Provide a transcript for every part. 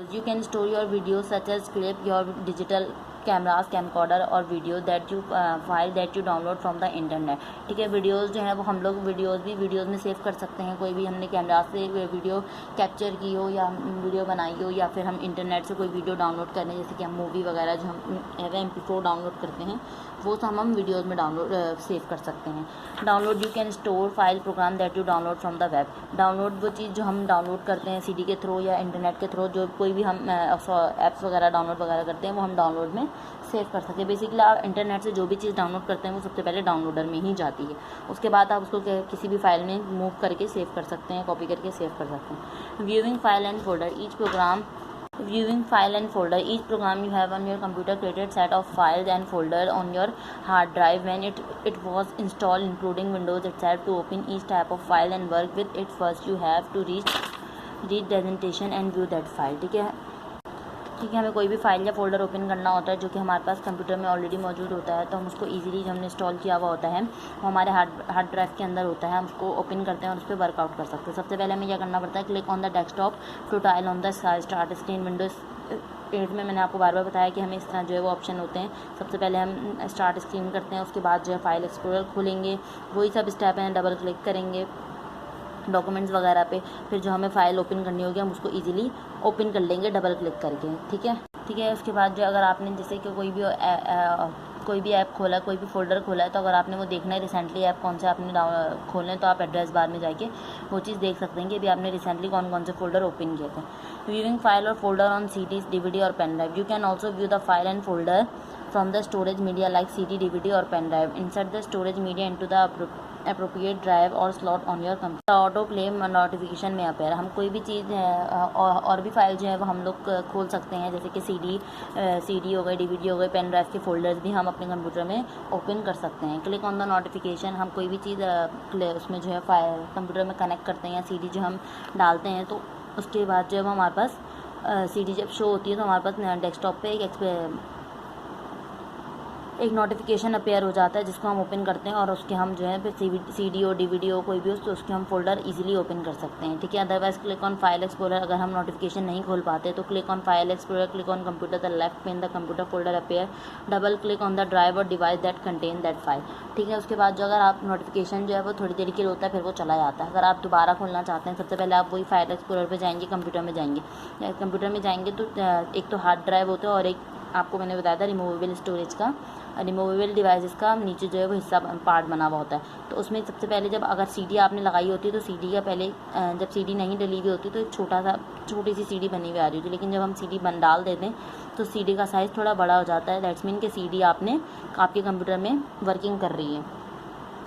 storage. You can store your videos such as clip, your digital cameras, camcorder और video that you file that you download from the internet. ठीक है, videos जो है वो हम लोग वीडियोज़ में सेव कर सकते हैं। कोई भी हमने कैमरा से वीडियो कैप्चर की हो या वीडियो बनाई हो, या फिर हम इंटरनेट से कोई वीडियो डाउनलोड करने, जैसे कि हम मूवी वगैरह जो हम MP4 डाउनलोड करते हैं, वो सब हम वीडियोज़ में डाउनलोड सेव कर सकते हैं। Download, you can store file program that you download from the web. Download वो चीज़ जो हम डाउनलोड करते हैं CD के थ्रू या इंटरनेट के थ्रू, जो कोई भी हम ऐप्स वगैरह डाउनलोड वगैरह करते हैं, वो हम डाउनलोड में सेव कर सकते हैं। बेसिकली आप इंटरनेट से जो भी चीज़ डाउनलोड करते हैं वो सबसे पहले डाउनलोडर में ही जाती है, उसके बाद आप उसको किसी भी फाइल में मूव करके सेव कर सकते हैं, कॉपी करके सेव कर सकते हैं। Viewing file and folder, each program viewing file and folder, each program you have on your computer created set of files and folder on your hard drive when it was installed, including Windows itself. To open each type of file and work with it, first you have to read presentation and view that file। ठीक है, हमें कोई भी file या folder open करना होता है जो कि हमारे पास कंप्यूटर में ऑलरेडी मौजूद होता है, तो हम उसको इजीली जो हमने इंस्टॉल किया हुआ होता है वो हमारे हार्ड ड्राइव के अंदर होता है, हम उसको ओपन करते हैं और उस पर वर्कआउट कर सकते हैं। सबसे पहले हमें क्या करना पड़ता है, click on the desktop to tile on the start screen. Windows 8 में मैंने आपको बार बार बताया कि हमें इस तरह जो है वो ऑप्शन होते हैं। सबसे पहले हम स्टार्ट स्क्रीन करते हैं, उसके बाद जो है फाइल एक्सप्लोरर खोलेंगे, वही सब स्टेप हैं, डबल क्लिक करेंगे डॉक्यूमेंट्स वगैरह पे, फिर जो हमें फ़ाइल ओपन करनी होगी हम उसको इजीली ओपन कर लेंगे डबल क्लिक करके। ठीक है, उसके बाद जो अगर आपने जैसे कि कोई भी ऐप खोला, कोई भी फोल्डर खोला है, तो अगर आपने वो देखना है रिसेंटली ऐप कौन से आपने खोलने, तो आप एड्रेस बार में जाके वो चीज़ देख सकते हैं कि अभी आपने रिसेंटली कौन कौन से फोल्डर ओपन किए थे। व्यूइंग फाइल और फोल्डर ऑन CDs, DVD और pen drive, you can also view the file and folder from the storage media like CD, DVD or pen drive. Insert the storage media into the appropriate drive or slot on your computer. Auto play notification में appear, हम कोई भी चीज़ और भी file जो है वो हम लोग खोल सकते हैं, जैसे कि CD हो गए, DVD हो गए, पेन ड्राइव के फोल्डर्स भी हम अपने कंप्यूटर में ओपन कर सकते हैं। क्लिक ऑन द नोटिफिकेशन, हम कोई भी चीज़ उसमें जो है फाइल कंप्यूटर में कनेक्ट करते हैं या CD जो हम डालते हैं, तो उसके बाद जब हमारे पास CD जब शो होती है तो हमारे पास डेस्कटॉप पे एक नोटिफिकेशन अपेयर हो जाता है जिसको हम ओपन करते हैं और उसके हम जो है फिर CD हो, DVD हो, कोई भी हो, तो उसके हम फोल्डर इजीली ओपन कर सकते हैं। ठीक है, otherwise click on file explorer, अगर हम नोटिफिकेशन नहीं खोल पाते तो click on file explorer, click on computer, the left pane the computer folder appear, double click on the drive और device that contain that file. ठीक है, उसके बाद जो अगर आप नोटिफिकेशन जो है वो थोड़ी देर के लिए होता है, फिर वो चला जाता है। अगर आप दोबारा खोलना चाहते हैं, सबसे पहले आप वही फाइल एक्सप्लोरर पर जाएंगे, कंप्यूटर में जाएंगे तो एक तो हार्ड ड्राइव होता है और एक आपको मैंने बताया था रिमूवेबल स्टोरेज का, रिमूवेबल डिवाइसेस का नीचे जो है वो हिस्सा पार्ट बना हुआ होता है। तो उसमें सबसे पहले जब अगर CD आपने लगाई होती है तो CD का पहले जब CD नहीं डली हुई होती तो एक छोटी सी CD बनी हुई आ रही होती है, लेकिन जब हम CD डाल देते हैं तो CD का साइज़ थोड़ा बड़ा हो जाता है। दैट्स मीन कि CD आपके कंप्यूटर में वर्किंग कर रही है।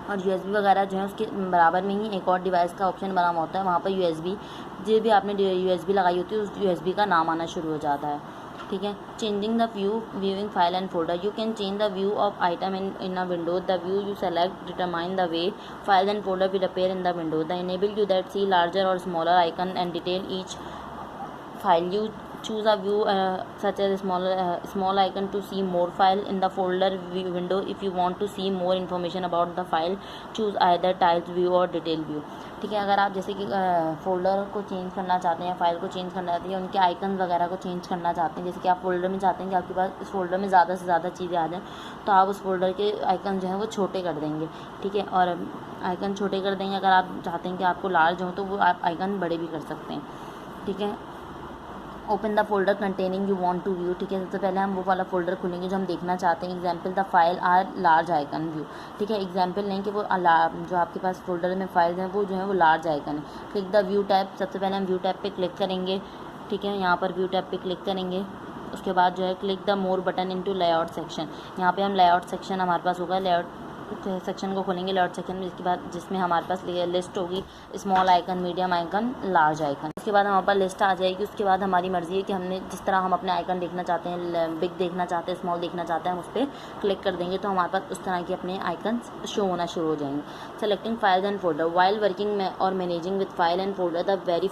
और USB वगैरह जो है उसके बराबर में ही एक और डिवाइस का ऑप्शन बना हुआ होता है, वहाँ पर USB जो भी आपने USB लगाई होती है उस USB का नाम आना शुरू हो जाता है। ठीक है, changing the viewing file and folder, you can change the view of item in a window, the view you select determine the way file and folder will appear in the window, the enable you that see larger और smaller icon and detail each file. You choose a view such as small icon to see more file in the folder window. If you want to see more information about the file, choose either tiles view or detail view. ठीक है, अगर आप जैसे कि folder को change करना चाहते हैं या फाइल को चेंज करना चाहते हैं, उनके आइकन वगैरह को चेंज करना चाहते हैं, जैसे कि आप फोल्डर में चाहते हैं कि आपके पास इस फोल्डर में ज़्यादा से ज़्यादा चीज़ें आ जाएँ, तो आप उस फोल्डर के आइकन जो है वो छोटे कर देंगे। ठीक है, और आइकन छोटे कर देंगे। अगर आप चाहते हैं कि आपको लार्ज हो तो वो आप आइकन बड़े भी कर सकते हैं। ठीक है, open the folder containing you want to view. ठीक है, सबसे पहले हम वो वाला फोल्डर खोलेंगे जो हम देखना चाहते हैं। Example the file are large icon view. ठीक है, एग्जाम्पल नहीं कि वो जो आपके पास फोल्डर में फाइल्स हैं वो जो है वो लार्ज आइकन है। क्लिक द व्यू टैब, सबसे पहले हम व्यू टैब पे क्लिक करेंगे। ठीक है, यहाँ पर व्यू टैब पे क्लिक करेंगे, उसके बाद जो है click the more button into layout section. यहाँ पे हम लेआउट सेक्शन हमारे पास होगा, लेआउट सेक्शन को खोलेंगे। लेआउट सेक्शन में जिसमें हमारे पास लिस्ट होगी, small icon, medium icon, large icon. उसके बाद हमारे पास लिस्ट आ जाएगी। उसके बाद हमारी मर्ज़ी है कि हमने जिस तरह हम अपने आइकन देखना चाहते हैं, बिग देखना चाहते हैं, स्मॉल देखना चाहते हैं, हम उस पर क्लिक कर देंगे तो हमारे पास उस तरह के अपने आइकन शो होना शुरू हो जाएंगे। Selecting files and folder while working में और managing with file and folder, the very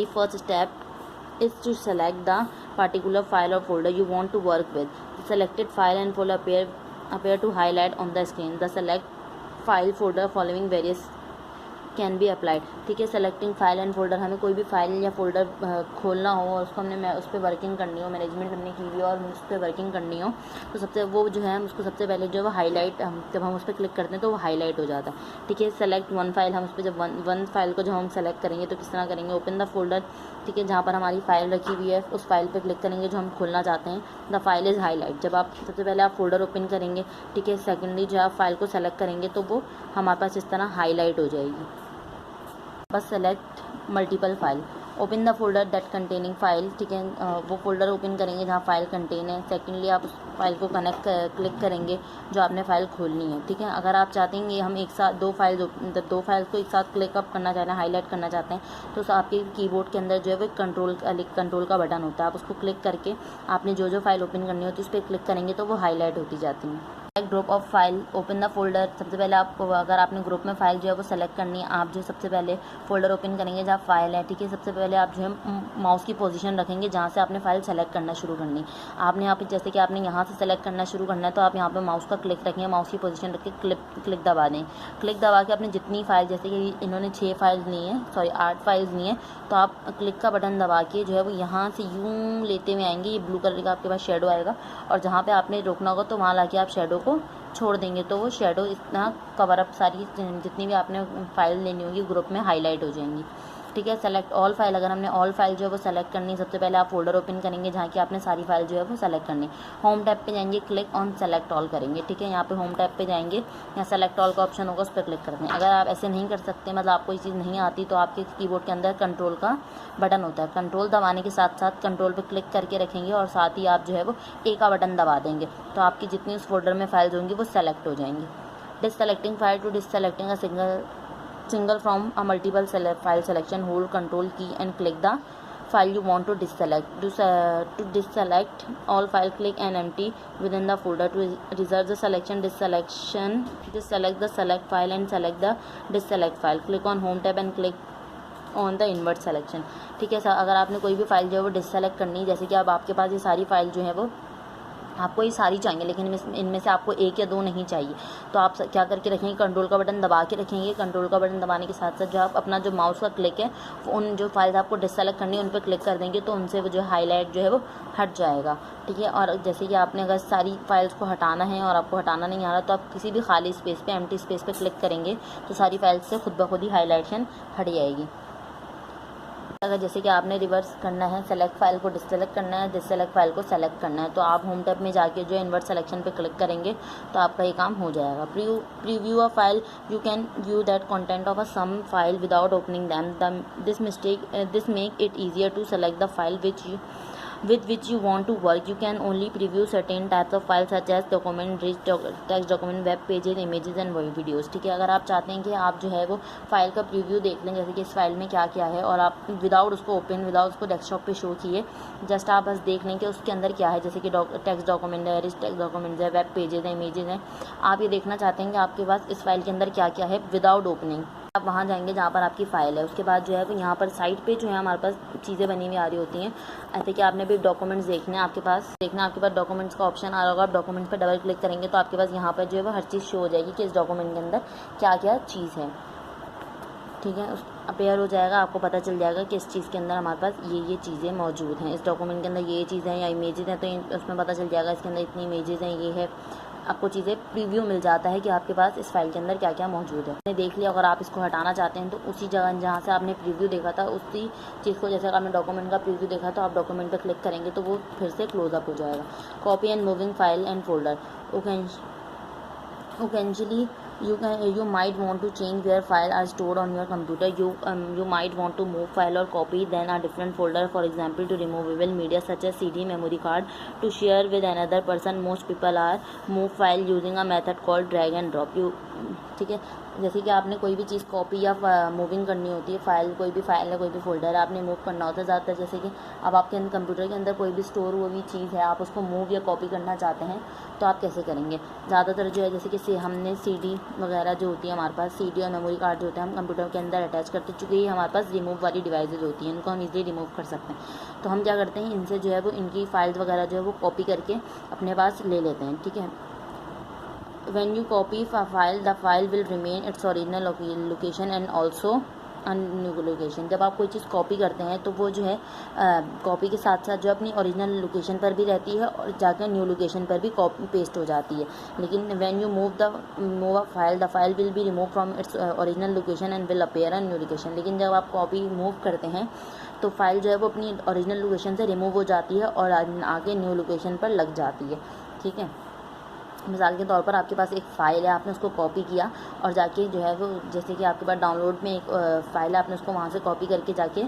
first step is to select the particular file or folder you want to work with. The selected file and folder appear to highlight on the screen. The select file folder following various can be applied. ठीक है, selecting file and folder, हमें कोई भी file या folder खोलना हो और उसको हमने उस पर वर्किंग करनी हो, मैनेजमेंट हमने की हुई हो और उस पर वर्किंग करनी हो, तो सबसे वो जो है उसको सबसे पहले जो है वो हाईलाइट, जब हम उस पर क्लिक करते हैं तो वो हाईलाइट हो जाता है। ठीक है, सेलेक्ट वन फाइल, हम उस पर जब वन फाइल को जब हम सेलेक्ट करेंगे तो किस तरह करेंगे, ओपन द फोल्डर। ठीक है, जहाँ पर हमारी फाइल रखी हुई है उस फाइल पर क्लिक करेंगे जो हम खोलना चाहते हैं, द फाइल इज़ हाईलाइट। जब आप सबसे पहले आप फोल्डर ओपन करेंगे, ठीक है, सेकेंडली जो आप फाइल को सेलेक्ट करेंगे तो वो हमारे पास इस तरह हाईलाइट हो जाएगी। बस select multiple file, open the folder that containing file. ठीक है, वो फोल्डर ओपन करेंगे जहाँ फाइल कंटेन है। सेकेंडली आप उस फाइल को क्लिक करेंगे जो आपने फाइल खोलनी है। ठीक है, अगर आप चाहते हैं कि हम एक साथ दो फाइल्स को एक साथ क्लिक अप करना चाहते हैं, हाईलाइट करना चाहते हैं, तो आपके कीबोर्ड के अंदर जो है वो कंट्रोल का बटन होता है, आप उसको क्लिक करके आपने जो फाइल ओपन करनी होती है उस पर क्लिक करेंगे तो वो हाईलाइट होती जाती हैं। Group of file, open the folder, सबसे पहले आपको अगर आपने ग्रुप में फाइल जो है वो सेलेक्ट करनी है, आप जो सबसे पहले फोल्डर ओपन करेंगे जहाँ फाइल है। ठीक है, सबसे पहले आप जो है माउस की पोजीशन रखेंगे जहाँ से आपने फाइल सेलेक्ट करना शुरू करनी। आपने यहाँ पे जैसे कि आपने यहाँ से सेलेक्ट करना शुरू करना है तो आप यहाँ पे माउस का क्लिक रखेंगे, माउस की पोजीशन रख के क्लिक दबा दें। क्लिक दबा के आपने जितनी फाइल, जैसे कि इन्होंने 6 फाइल्स ली हैं, सॉरी 8 फाइल्स ली हैं, तो आप क्लिक का बटन दबा के जो है वो यहाँ से यूँ लेते हुए आएंगे, ये ब्लू कलर का आपके पास शेडो आएगा और जहाँ पे आपने रोकना होगा तो वहाँ लाके आप शेडो को छोड़ देंगे तो वो शेडो इतना कवर अप सारी जितनी भी आपने फाइल लेनी होगी ग्रुप में हाईलाइट हो जाएंगी। ठीक है, सेलेक्ट ऑल फाइल, अगर हमने ऑल फाइल जो है वो सेलेक्ट करनी है, सबसे पहले आप फोल्डर ओपन करेंगे जहाँ की आपने सारी फाइल जो है वो सेलेक्ट करनी। होम टैब पे जाएंगे, क्लिक ऑन सेलेक्ट ऑल करेंगे। ठीक है, यहाँ पे होम टैब पे जाएंगे, यहाँ सेलेक्ट ऑल का ऑप्शन होगा, उस पर क्लिक करते हैं। अगर आप ऐसे नहीं कर सकते, मतलब आपको ये चीज़ नहीं आती, तो आपके कीबोर्ड के अंदर कंट्रोल का बटन होता है, कंट्रोल दबाने के साथ साथ कंट्रोल पर क्लिक करके रखेंगे और साथ ही आप जो है वो ए का बटन दबा देंगे तो आपकी जितनी उस फोल्डर में फाइल्स होंगी वो सेलेक्ट हो जाएंगी। Deselecting file, to deselecting a single from a multiple file selection, hold control key and click the file you want to deselect. To deselect all file, click and empty within the folder. To reserve the selection, deselect the select file and select the deselect file. Click on home tab and click on the invert selection. ठीक है, अगर आपने कोई भी file जो है वो डिससेलेक्ट करनी है, जैसे कि अब आपके पास ये सारी फाइल जो है वो आपको ये सारी चाहिए, लेकिन इनमें से आपको 1 या 2 नहीं चाहिए, तो आप क्या करके रखेंगे, कंट्रोल का बटन दबा के रखेंगे। कंट्रोल का बटन दबाने के साथ साथ जो आप अपना जो माउस का क्लिक है उन जो फाइल्स आपको डिससेलेक्ट करनी है उन पर क्लिक कर देंगे तो उनसे वो जो हाईलाइट जो है वो हट जाएगा। ठीक है, और जैसे कि आपने अगर सारी फाइल्स को हटाना है और आपको हटाना नहीं आ रहा तो आप किसी भी खाली स्पेस पे, एम्प्टी स्पेस पे क्लिक करेंगे तो सारी फाइल्स से खुद ब खुद ही हाईलाइटेशन हट जाएगी। अगर जैसे कि आपने रिवर्स करना है, सेलेक्ट फाइल को डिससेलेक्ट करना है, डिससेलेक्ट फाइल को सेलेक्ट करना है, तो आप होम टैब में जाके जो इन्वर्ट सेलेक्शन पे क्लिक करेंगे तो आपका ये काम हो जाएगा। Preview a file, you can view that content of a some file without opening them. This make it easier to select the file with which you want to work. You can only preview certain types of files such as document, rich text document, web pages, images and videos. ठीक है, अगर आप चाहते हैं कि आप जो है वो फाइल का प्रीव्यू देख लें, जैसे कि इस फाइल में क्या क्या है, और आप विदाउट उसको डेस्कटॉप पे शो किए, जस्ट आप बस देख लें कि उसके अंदर क्या है, जैसे कि टेक्स्ट डॉक्यूमेंट है, रिच टेक्स्ट डॉक्यूमेंट है, वेब पेजेस है, इमेजेस हैं, आप ये देखना चाहते हैं कि आपके पास इस फाइल के अंदर क्या क्या है विदाउट ओपनिंग, आप वहाँ जाएंगे जहाँ पर आपकी फ़ाइल है। उसके बाद जो है वो यहाँ पर साइड पे जो है हमारे पास चीज़ें बनी हुई आ रही होती हैं, ऐसे कि आपने भी डॉक्यूमेंट्स देखने हैं, आपके पास डॉक्यूमेंट्स का ऑप्शन आ रहा होगा। आप डॉक्यूमेंट्स पर डबल क्लिक करेंगे तो आपके पास यहाँ पर जो है वो हर चीज़ शो हो जाएगी कि इस डॉक्यूमेंट के अंदर क्या क्या चीज़ है। ठीक है, अपेयर हो जाएगा, आपको पता चल जाएगा कि इस चीज़ के अंदर हमारे पास ये चीज़ें मौजूद हैं, इस डॉक्यूमेंट के अंदर ये चीज़ें हैं या इमेजेस हैं, तो उसमें पता चल जाएगा इसके अंदर इतनी इमेजेस हैं, ये है, आपको चीज़ें प्रीव्यू मिल जाता है कि आपके पास इस फाइल के अंदर क्या क्या मौजूद है। आपने देख लिया, अगर आप इसको हटाना चाहते हैं तो उसी जगह जहाँ से आपने प्रीव्यू देखा था उसी चीज़ को, जैसे आपने डॉक्यूमेंट का प्रीव्यू देखा तो आप डॉक्यूमेंट पर क्लिक करेंगे तो वो फिर से क्लोजअप हो जाएगा। Copy and moving file and folder, occasionally you might want to change where file are stored on your computer. You might want to move file or copy then a different folder, for example to removable media such as CD, memory card, to share with another person. Most people are move file using a method called drag and drop. ठीक है, जैसे कि आपने कोई भी चीज़ copy या moving करनी होती है, फाइल कोई भी फाइल है, कोई भी फोल्डर है, आपने मूव करना होता है ज़्यादातर, जैसे कि अब आपके कंप्यूटर के अंदर कोई भी स्टोर हुई चीज़ है, आप उसको मूव या कॉपी करना चाहते हैं तो आप कैसे करेंगे। ज़्यादातर जो है जैसे कि हमने CD वगैरह जो होती है हमारे पास, CD और मेमोरी कार्ड जो होते हैं हम कंप्यूटर के अंदर अटैच करते, चूँकि ये हमारे पास रिमूव वाली डिवाइसेज होती हैं, इनको हम इजीली रिमूव कर सकते हैं। तो हम क्या करते हैं, इनसे जो है वो इनकी फाइल्स वगैरह जो है वो कॉपी करके अपने पास ले लेते हैं। ठीक है, When you copy a file, the file will remain its original location and also a new location. जब आप कोई चीज़ कॉपी करते हैं तो वो जो है कॉपी के साथ साथ जो अपनी ओरिजिनल लोकेशन पर भी रहती है और जाकर न्यू लोकेशन पर भी कॉपी पेस्ट हो जाती है. लेकिन when you move a file, the file will be removed from its original location and will appear a new location. लेकिन जब आप कॉपी मूव करते हैं तो फाइल जो है वो अपनी ओरिजिनल लोकेशन से रिमूव हो जाती है और आगे न्यू लोकेशन पर लग जाती है. ठीक है. मिसाल के तौर पर आपके पास एक फ़ाइल है, आपने उसको कॉपी किया और जाके जो है वो, जैसे कि आपके पास डाउनलोड में एक फ़ाइल है, आपने उसको वहाँ से कॉपी करके जाके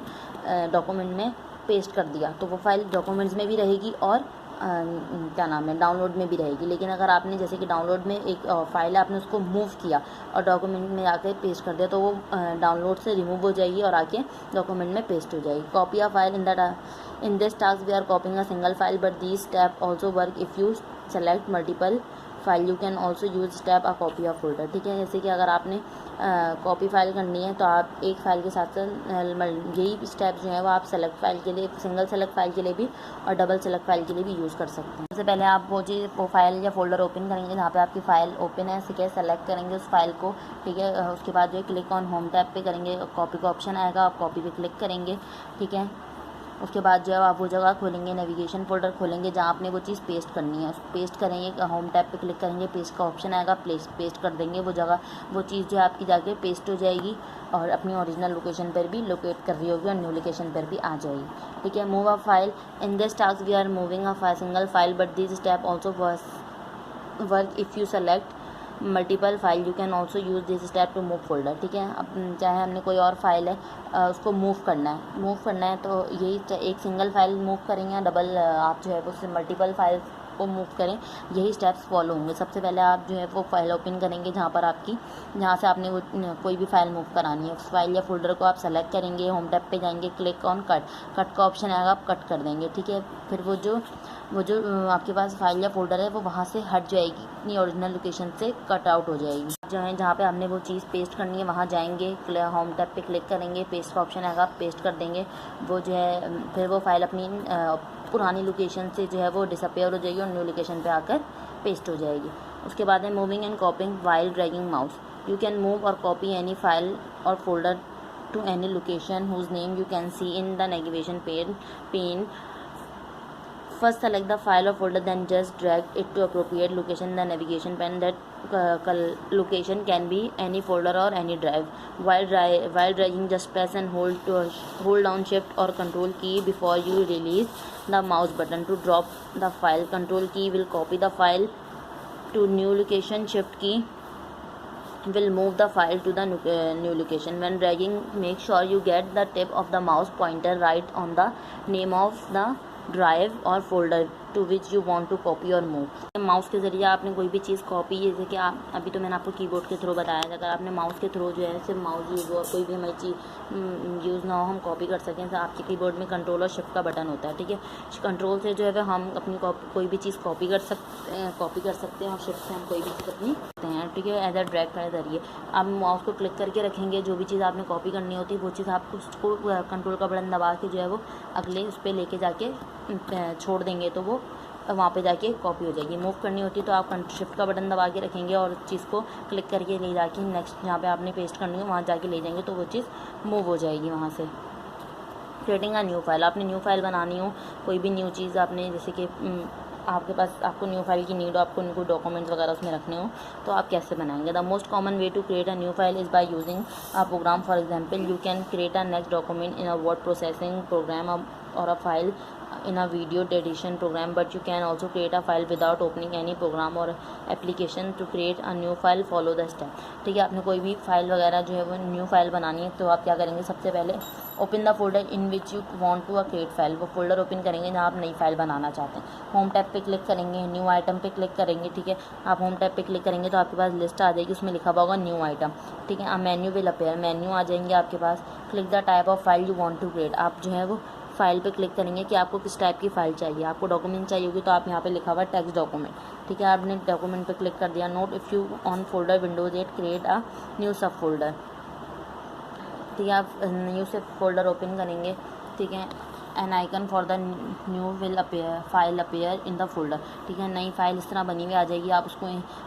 डॉक्यूमेंट में पेस्ट कर दिया, तो वो फ़ाइल डॉक्यूमेंट्स में भी रहेगी और क्या नाम है, डाउनलोड में भी रहेगी. लेकिन अगर आपने जैसे कि डाउनलोड में एक फ़ाइल है, आपने उसको मूव किया और डॉक्यूमेंट में आके पेस्ट कर दिया, तो वो डाउनलोड से रिमूव हो जाएगी और आके डॉक्यूमेंट में पेस्ट हो जाएगी. Copy a file in this task we are copying a single file, but this step also work if you select multiple file. You can also use step a copy of folder. ठीक है. जैसे कि अगर आपने copy file करनी है तो आप एक फ़ाइल के साथ साथ यही स्टेप जो है वो आप सेलेक्ट फाइल के लिए, सिंगल सेलेक्ट फाइल के लिए भी और डबल सेलेक्ट फाइल के लिए भी यूज़ कर सकते हैं. सबसे पहले आप वो फाइल या फोल्डर ओपन करेंगे जहाँ पे आपकी फ़ाइल ओपन है, ठीक है. सेलेक्ट करेंगे उस फाइल को. ठीक है. उसके बाद जो है क्लिक ऑन होम टैब पे करेंगे, कॉपी का ऑप्शन आएगा, आप कॉपी पे क्लिक करेंगे. ठीक है. उसके बाद जो है आप वो जगह खोलेंगे, नेविगेशन फोल्डर खोलेंगे जहाँ आपने वो चीज़ पेस्ट करनी है. पेस्ट करेंगे, होम टैब पे क्लिक करेंगे, पेस्ट का ऑप्शन आएगा, पेस्ट कर देंगे वो जगह. वो चीज़ जो है आपकी जाके पेस्ट हो जाएगी और अपनी ओरिजिनल लोकेशन पर भी लोकेट कर रही होगी और न्यू लोकेशन पर भी आ जाएगी. ठीक है. Move a file in this task we are moving a single file, but this step also work if you select multiple file. You can also use this step to move folder. ठीक है. अब चाहे हमने कोई और file है उसको move करना है तो यही एक सिंगल फाइल मूव करेंगे या डबल आप जो है उससे मल्टीपल फाइल को मूव करें, यही स्टेप्स फॉलो होंगे. सबसे पहले आप जो है वो फाइल ओपन करेंगे जहाँ से आपने वो कोई भी फाइल मूव करानी है. उस फाइल या फोल्डर को आप सेलेक्ट करेंगे, होम टैब पे जाएंगे, क्लिक ऑन कट का ऑप्शन आएगा, आप कट कर देंगे. ठीक है. फिर वो जो आपके पास फाइल या फोल्डर है वो वहाँ से हट जाएगी, अपनी ओरिजिनल लोकेशन से कट आउट हो जाएगी. जो है जहाँ पे हमने वो चीज़ पेस्ट करनी है वहाँ जाएंगे, होम टैब पे क्लिक करेंगे, पेस्ट का ऑप्शन आएगा, पेस्ट कर देंगे. वो जो है फिर वो फाइल अपनी पुरानी लोकेशन से जो है वो डिसअपेयर हो जाएगी और न्यू लोकेशन पे आकर पेस्ट हो जाएगी. उसके बाद है moving and copying while dragging mouse. You can move or copy any file और folder to any location whose name you can see in the navigation pane. First select the file or folder, then just drag it to appropriate location in the navigation pane. That location can be any folder or any drive. While dragging, just press and hold down shift or control key before you release the mouse button to drop the file. Control key will copy the file to new location. Shift key will move the file to the new location. When dragging, make sure you get the tip of the mouse pointer right on the name of the drive और folder to which you want to copy और move. Mouse के ज़रिए आपने कोई भी चीज़ copy, जैसे कि आप अभी तो मैंने आपको कीबोर्ड के थ्रू बताया था, अगर आपने माउस के थ्रू जो है सिर्फ माउस यूज़ हो, कोई भी हमारी चीज़ यूज़ ना हो, हम कॉपी कर सकें. तो आपके कीबोर्ड में कंट्रोल और शिफ्ट का बटन होता है. ठीक है. कंट्रोल से जो है हम अपनी कोई भी चीज़ कॉपी कर सकते हैं और शिफ्ट से हम कोई भी चीज़ अपनी करते हैं. ठीक है. एज अ ड्रैग के ज़रिए आप माउस को क्लिक करके रखेंगे, जो भी चीज़ आपने कॉपी करनी होती है वो चीज़ आप उसको कंट्रोल का बटन दबा के जो है वो अगले उस पर लेके जाके छोड़ देंगे तो वो वहाँ पे जाके कॉपी हो जाएगी. मूव करनी होती है तो आप शिफ्ट का बटन दबा के रखेंगे और चीज़ को क्लिक करके ले जाके नेक्स्ट जहाँ पे आपने पेस्ट करनी है वहाँ जाके ले जाएंगे तो वो चीज़ मूव हो जाएगी वहाँ से. Creating a new file. आपने न्यू फाइल बनानी हो, कोई भी न्यू चीज़ आपने, जैसे कि आपको न्यू फाइल की नीड हो, आपको उनको डॉक्यूमेंट्स वगैरह उसमें रखने हो तो आप कैसे बनाएंगे. The most common way to create a new file is by using a program. For example, you can create a next document in a word processing program or a file in a video edition program, but you can also create a file without opening any program or application. To create a new file, follow the step. ठीक है. आपने कोई भी file वगैरह जो है वो new file बनानी है तो आप क्या करेंगे, सबसे पहले open the folder in which you want to create file. वो फोल्डर ओपन करेंगे जहाँ आप नई फाइल बनाना चाहते हैं. होम टैब पे क्लिक करेंगे, न्यू आइटम पे क्लिक करेंगे. ठीक है. आप होम टैब पे क्लिक करेंगे तो आपके पास लिस्ट आ जाएगी, उसमें लिखा होगा न्यू आइटम. ठीक है. मेन्यू विल अपीयर, मेन्यू आ जाएंगे आपके पास. Click the type of file you want to create. आप जो है वो फाइल पे क्लिक करेंगे कि आपको किस टाइप की फ़ाइल चाहिए. आपको डॉक्यूमेंट चाहिए होगी तो आप यहाँ पे लिखा हुआ है टेक्स्ट डॉक्यूमेंट. ठीक है. आपने डॉक्यूमेंट पे क्लिक कर दिया. Note if you on folder Windows 8 create a new सब फोल्डर. ठीक है. आप न्यू सब फोल्डर ओपन करेंगे. ठीक है. N icon for the new will appear file appear in the folder. ठीक है, नई फाइल इस तरह बनी हुई आ जाएगी। आप उसको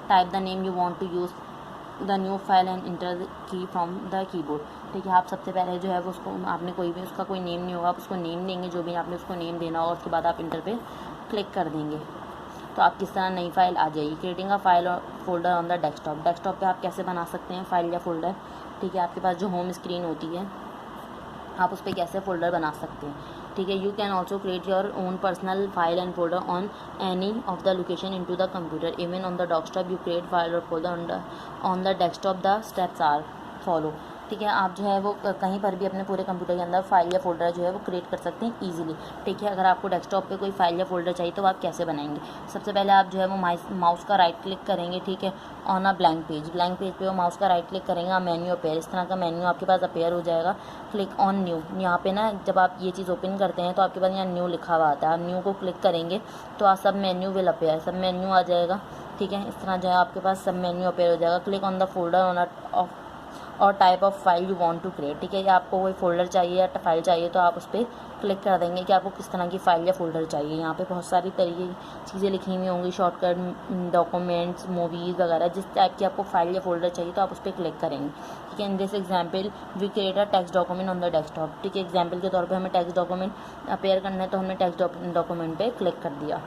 type the name you want to use the new file and enter key from the keyboard. ठीक है, आप सबसे पहले जो है वो उसको आपने कोई भी उसका कोई नेम नहीं होगा, आप उसको नेम देंगे जो भी आपने उसको नेम देना होगा। उसके बाद आप इंटर पे क्लिक कर देंगे तो आप किस तरह नई फाइल आ जाएगी। क्रिएटिंग अ फाइल और folder on the desktop. Desktop पे आप कैसे बना सकते हैं फाइल या फोल्डर। ठीक है, आपके पास जो होम स्क्रीन होती है आप उस पर कैसे फ़ोल्डर बना सकते हैं। ठीक है, you can also create your own personal file and folder on any of the location into the computer even on the desktop you create file और folder on the desktop the steps are follow. ठीक है, आप जो है वो कहीं पर भी अपने पूरे कंप्यूटर के अंदर फाइल या फोल्डर जो है वो क्रिएट कर सकते हैं ईजिली। ठीक है, अगर आपको डेस्कटॉप पे कोई फाइल या फोल्डर चाहिए तो आप कैसे बनाएंगे। सबसे पहले आप जो है वो माउस का राइट क्लिक करेंगे। ठीक है, ऑन अ ब्लैंक पेज पे वो माउस का राइट क्लिक करेंगे, मेन्यू अपेयर, इस तरह का मेन्यू आपके पास अपेयर हो जाएगा। क्लिक ऑन न्यू, यहाँ पे ना जब आप ये चीज़ ओपन करते हैं तो आपके पास यहाँ न्यू लिखा हुआ आता है। आप न्यू को क्लिक करेंगे तो आप सब मेन्यू विल अपेयर, सब मेन्यू आ जाएगा। ठीक है, इस तरह जो है आपके पास सब मेन्यू अपेयर हो जाएगा। Click on the folder on और type of file you want to create. ठीक है, या आपको कोई फोल्डर चाहिए या फाइल चाहिए तो आप उस पर क्लिक कर देंगे कि आपको किस तरह की फ़ाइल या फोल्डर चाहिए। यहाँ पे बहुत सारी तरीके चीज़ें लिखी हुई होंगी, शॉर्टकट, डॉक्यूमेंट्स, मूवीज़ वगैरह। जिस टाइप की आपको फाइल या फोल्डर चाहिए तो आप उस पर क्लिक करेंगे। ठीक है, in this example we create a text document on the desktop. ठीक है, एग्जाम्पल के तौर पर हमें टेक्स्ट डॉक्यूमेंट अपेयर करना है तो हमने टेक्स्ट डॉक्यूमेंट पर क्लिक कर दिया।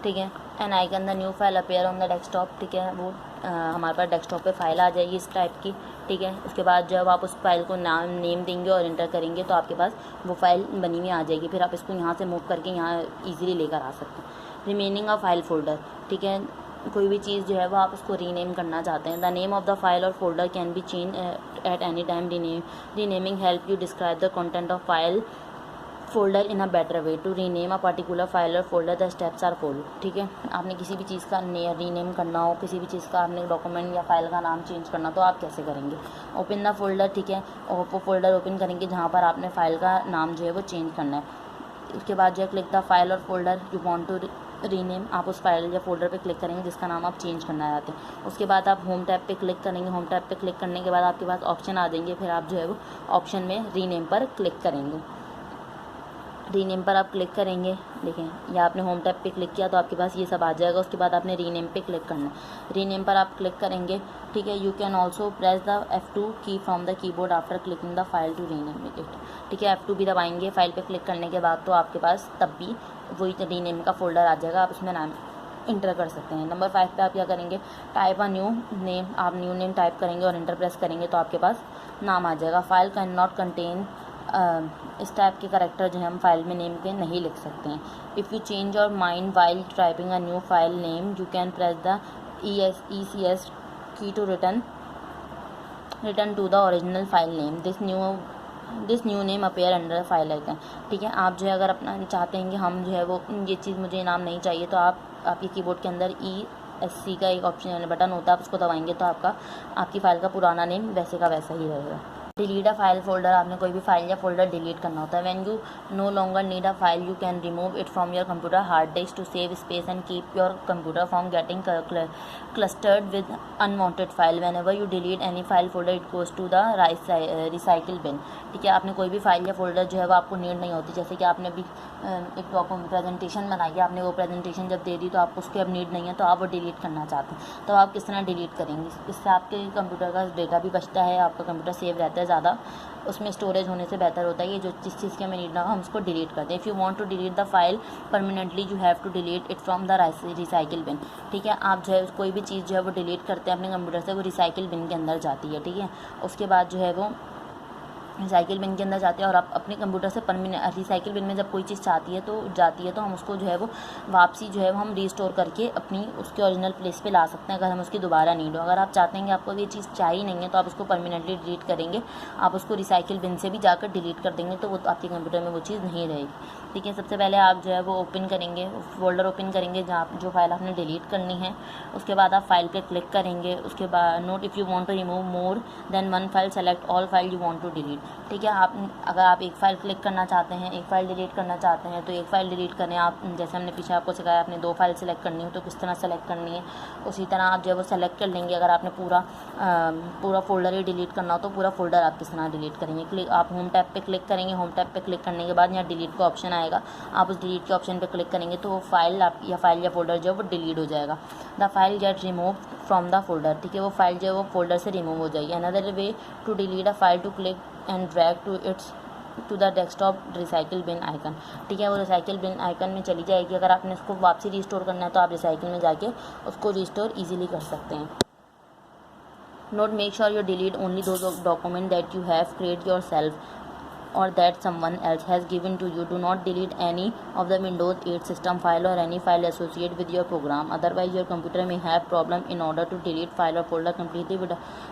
ठीक है, N icon the new file appear on the desktop. ठीक है, वो हमारे पास डेस्कटॉप पे फाइल आ जाएगी इस टाइप की। ठीक है, उसके बाद जब आप उस फाइल को नेम देंगे और इंटर करेंगे तो आपके पास वो फाइल बनी हुई आ जाएगी। फिर आप इसको यहाँ से मूव करके यहाँ ईजिली लेकर आ सकते हैं। Remaining a file folder. ठीक है, कोई भी चीज़ जो है वो आप उसको रीनेम करना चाहते हैं। The name of the file और folder can be change at any time. Renaming help you describe the content of file folder in a better way. To rename a particular file और folder the steps are follow. ठीक है, आपने किसी भी चीज़ का rename करना हो, किसी भी चीज़ का आपने डॉक्यूमेंट या फाइल का नाम चेंज करना तो आप कैसे करेंगे। Open the folder. ठीक है, और वो फोल्डर ओपन करेंगे जहाँ पर आपने फाइल का नाम जो है वो चेंज करना है। उसके बाद जो है क्लिक द फाइल और folder you want to rename. आप उस फाइल या फोल्डर पे क्लिक करेंगे जिसका नाम आप चेंज करना चाहते हैं। उसके बाद आप होम टैब पे क्लिक करेंगे। होम टैब पे क्लिक करने के बाद आपके पास ऑप्शन आ जाएंगे, फिर आप जो है वो ऑप्शन में रीनेम पर क्लिक करेंगे। रीनेम पर आप क्लिक करेंगे, देखें या आपने होम टैब पे क्लिक किया तो आपके पास ये सब आ जाएगा। उसके बाद आपने रीनेम पे क्लिक करना है। रीनेम पर आप क्लिक करेंगे। ठीक है, you can also press the F2 key from the keyboard after clicking the file to rename it. ठीक है, F2 भी दबाएंगे फाइल पे क्लिक करने के बाद तो आपके पास तब भी वही रीनेम का फोल्डर आ जाएगा, आप उसमें नाम इंटर कर सकते हैं। नंबर 5 पे आप क्या करेंगे, टाइप अ न्यू नेम। आप न्यू नेम टाइप करेंगे और इंटर प्रेस करेंगे तो आपके पास नाम आ जाएगा। फाइल कैन नॉट कंटेन, इस टाइप के करैक्टर जो है हम फाइल में नेम के नहीं लिख सकते हैं। If you change your mind while typing a new file name you can press the ECS key to return to the original file name. This new name appear under file icon. ठीक है, आप जो है अगर अपना चाहते हैं कि हम जो है वो ये चीज़ मुझे नाम नहीं चाहिए तो आपके कीबोर्ड के अंदर ESC का एक ऑप्शन बटन होता है, आप उसको दबाएंगे तो आपकी फ़ाइल का पुराना नेम वैसे का वैसा ही रहेगा। Delete a file folder. आपने कोई भी फाइल या फोल्डर डिलीट करना होता है। When you no longer need a file you can remove it from your computer hard disk to save space and keep your computer from getting clustered with unwanted file. Whenever you delete any file folder it goes to the recycle bin. ठीक है, आपने कोई भी file या folder जो है वो आपको नीड नहीं होती। जैसे कि आपने भी एक प्रेजेंटेशन बनाई है, आपने वो प्रेजेंटेशन जब दे दी तो आपको उसकी अब नीड नहीं है तो आप वो डिलीट करना चाहते हैं तो आप किस तरह डिलीट करेंगे। इससे आपके कंप्यूटर का डेटा भी बचता है, आपका कंप्यूटर सेव रहता है, ज़्यादा उसमें स्टोरेज होने से बेहतर होता है। ये जो जिस चीज़ की हमें नीड ना हो हम उसको डिलीट करते हैं। If you want to delete the file permanently you have to delete it from the recycle bin. ठीक है, आप जो है कोई भी चीज़ जो है वो डिलीट करते हैं अपने कंप्यूटर से, वो रिसाइकिल बिन के अंदर जाती है। ठीक है, उसके बाद जो है वो रिसाइकिल बिन के अंदर जाते हैं और आप अपने कंप्यूटर से परमानेंट रिसाइकिल बिन में जब कोई चीज़ जाती है तो हम उसको जो है वो वापसी जो है वो हम रीस्टोर करके अपनी उसके ओरिजिनल प्लेस पे ला सकते हैं अगर हम उसकी दोबारा नीड हो। अगर आप चाहते हैं कि आपको ये चीज़ चाहिए नहीं है तो आप उसको परमानेंटली डिलीट करेंगे, आप उसको रिसाइकिल बिन से भी जाकर डिलीट कर देंगे तो वो आपके कंप्यूटर में वो चीज़ नहीं रहेगी। ठीक है, सबसे पहले आप जो है वो ओपन करेंगे, फोल्डर ओपन करेंगे जहाँ जो फाइल आपने डिलीट करनी है। उसके बाद आप फाइल पे क्लिक करेंगे। उसके बाद note if you want to remove more than one file select all file you want to delete. ठीक है, अगर आप एक फ़ाइल क्लिक करना चाहते हैं, एक फ़ाइल डिलीट करना चाहते हैं तो एक फ़ाइल डिलीट करें। आप जैसे हमने पीछे आपको सिखाया आपने 2 फाइल सेलेक्ट करनी हो तो किस तरह सेलेक्ट करनी है, उसी तरह आप जो है वो सेलेक्ट कर लेंगे। अगर आपने पूरा फोल्डर ही डिलीट करना हो तो पूरा फोल्डर आप किस तरह डिलीट करेंगे। आप होम टैब पे क्लिक करेंगे। होम टैब पे क्लिक करने के बाद यहाँ डिलीट का ऑप्शन आएगा, आप उस डिलीट के ऑप्शन पे क्लिक करेंगे तो वो फाइल या फोल्डर जो है वो डिलीट हो जाएगा। The file get remove from the folder, ठीक है, वो फाइल जो है वो फोल्डर से रिमूव हो जाएगी। Another way to delete a file to click and drag to the desktop recycle bin icon, ठीक है, वो रिसाइकिल बिन आइकन में चली जाएगी। अगर आपने उसको वापसी रिस्टोर करना है तो आप रिसाइकिल में जाके उसको रिस्टोर ईजिली कर सकते हैं। Note, make sure you delete only those document that you have create your self or that someone else has given to you. Do not delete any of the Windows 8 system file or any file associated with your program. Otherwise, your computer may have problem. In order to delete file or folder completely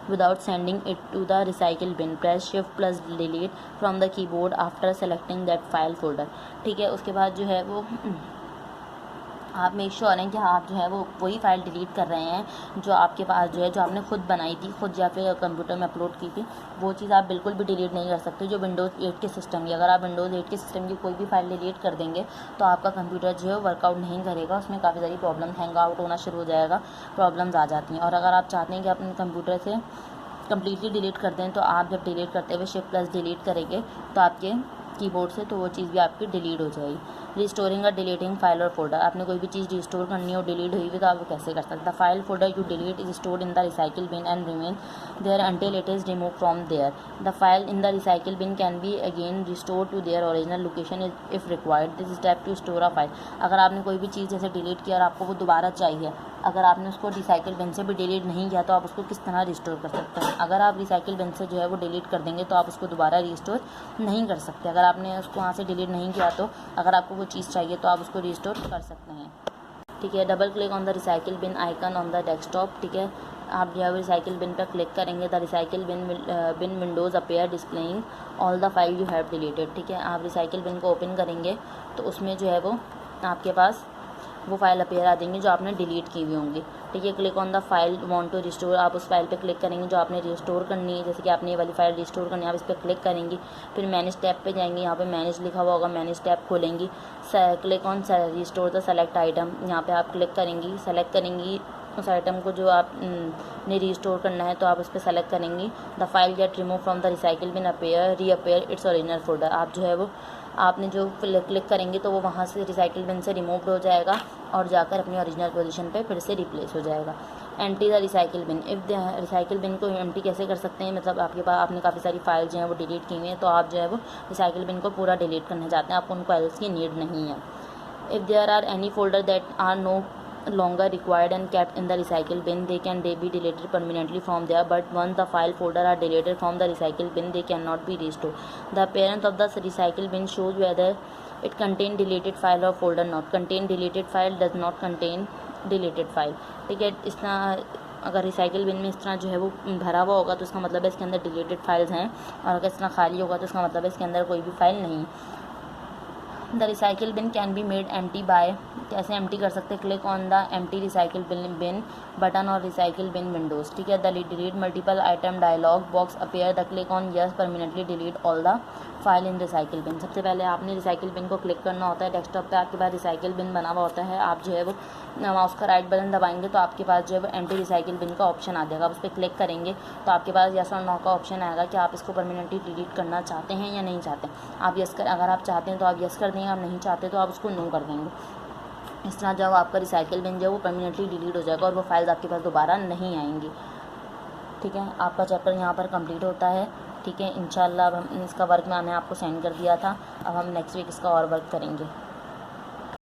without sending it to the recycle bin, press Shift plus delete from the keyboard after selecting that file folder. ठीक है, उसके बाद जो है वो आप make sure हैं कि आप जो है वो वही फ़ाइल डिलीट कर रहे हैं जो आपके पास जो है, जो आपने खुद बनाई थी, खुद या फिर कंप्यूटर में अपलोड की थी, वो चीज़ आप बिल्कुल भी डिलीट नहीं कर सकते जो विंडोज़ 8 के सिस्टम की। अगर आप विंडोज़ 8 के सिस्टम की कोई भी फाइल डिलीट कर देंगे तो आपका कंप्यूटर जो है वर्कआउट नहीं करेगा, उसमें काफ़ी सारी प्रॉब्लम, हैंग आउट होना शुरू हो जाएगा, प्रॉब्लम्स आ जाती हैं। और अगर आप चाहते हैं कि अपने कंप्यूटर से कम्प्लीटली डिलीट कर दें तो आप जब डिलीट करते हुए शिफ्ट प्लस डिलीट करेंगे तो आपके कीबोर्ड से तो वो चीज़ भी आपकी डिलीट हो जाएगी। रिस्टोरिंग अ डिलीटिंग फाइल और फोल्डर, आपने कोई भी चीज़ रिस्टोर करनी हो, डिलीट हुई हुई, तो आप वो कैसे कर सकते हैं। The file folder you delete is stored in the recycle bin and remain there until it is remove from there. The file in the recycle bin can be again restore to their original location if required. This step to store a file, अगर आपने कोई भी चीज़ जैसे delete किया और आपको वो दोबारा चाहिए, अगर आपने उसको रिसाइकिल बिन से भी डिलीट नहीं किया तो आप उसको किस तरह रिस्टोर कर सकते हैं। अगर आप रिसाइकिल बिन से जो है वो डिलीट कर देंगे तो आप उसको दोबारा रिस्टोर नहीं कर सकते। अगर आपने उसको वहाँ से डिलीट नहीं किया तो अगर आपको वो चीज़ चाहिए तो आप उसको रिस्टोर कर सकते हैं, ठीक है। Double click on the recycle bin icon on the desktop, ठीक है, आप जो है रिसाइकिल बिन पर क्लिक करेंगे। The recycle bin windows appear displaying all the file you have deleted, ठीक है, आप रिसाइकिल बिन को ओपन करेंगे तो उसमें जो है वो आपके पास वो फाइल अपीयर आ जाएंगी जो आपने डिलीट की हुई होंगी, ठीक है। Click on the file want to restore, आप उस फाइल पे क्लिक करेंगे जो आपने रिस्टोर करनी है, जैसे कि आपने ये वाली फाइल रिस्टोर करनी है, आप इस पर क्लिक करेंगी, फिर मैनेज टैब पे जाएंगी, यहाँ पे मैनेज लिखा हुआ होगा, मैनेज टैब खोलेंगी, click on restore the select item, यहाँ पे आप क्लिक करेंगी, सेलेक्ट करेंगी उस आइटम को जो आप ने रिस्टोर करना है तो आप उस पर सेलेक्ट करेंगी। The file get remove from the recycle bin reappear its original folder, आप जो है वो आपने जो क्लिक करेंगे तो वो वहाँ से रिसाइकिल बिन से रिमूव हो जाएगा और जाकर अपनी ओरिजिनल पोजीशन पे फिर से रिप्लेस हो जाएगा। Empty the recycle bin, if the recycle bin को एंटी कैसे कर सकते हैं, मतलब आपके पास आपने काफ़ी सारी फाइल जो हैं वो डिलीट की हुई हैं तो आप जो है वो रिसाइकिल बिन को पूरा डिलीट करना चाहते हैं, आपको उन फाइल्स की नीड नहीं है। If there are any folder that are no longer required and kept in the recycle bin, they can be deleted permanently from there, but once the file folder are deleted from the recycle bin they cannot be restored. The appearance of the recycle bin shows whether it contain deleted file or folder not contain deleted file, does not contain deleted file, ठीक है। इस तरह अगर recycle बिन में इस तरह जो है वो भरा हुआ होगा तो इसका मतलब है इसके अंदर डिलीटेड फाइल्स हैं, और अगर इस तरह खाली होगा तो इसका मतलब है इसके अंदर कोई भी फाइल नहीं। The recycle bin can be made empty by, कैसे एम्प्टी कर सकते हैं, click on the empty recycle bin button और रिसाइकिल बिन विंडोज़, ठीक है। The delete multiple item dialog box appear, the click on yes permanently delete all the file in recycle bin. सबसे पहले आपने रिसाइकिल बिन को click करना होता है, डेस्कटॉप पे आपके पास रिसाइकिल बिन बना हुआ होता है, आप जो है वो माउस का राइट बटन दबाएंगे तो आपके पास जो है वो एम्प्टी रिसाइकिल बिन का ऑप्शन आ जाएगा, आप उस पर क्लिक करेंगे तो आपके पास यस और नो का ऑप्शन आएगा कि आप इसको परमानेंटली डिलीट करना चाहते हैं या नहीं चाहते। आप यस कर, अगर आप चाहते हैं तो आप यस कर देंगे, आप नहीं चाहते तो आप उसको नो कर देंगे। इस तरह जब आपका रिसाइकिल बिन जो है वो परमानेंटली डिलीट हो जाएगा और वो फाइल्स आपके पास दोबारा नहीं आएंगी, ठीक है। आपका चैप्टर यहाँ पर कंप्लीट होता है, ठीक है। इंशाल्लाह अब हम इसका वर्क मैंने आपको सेंड कर दिया था, अब हम नेक्स्ट वीक इसका और वर्क करेंगे।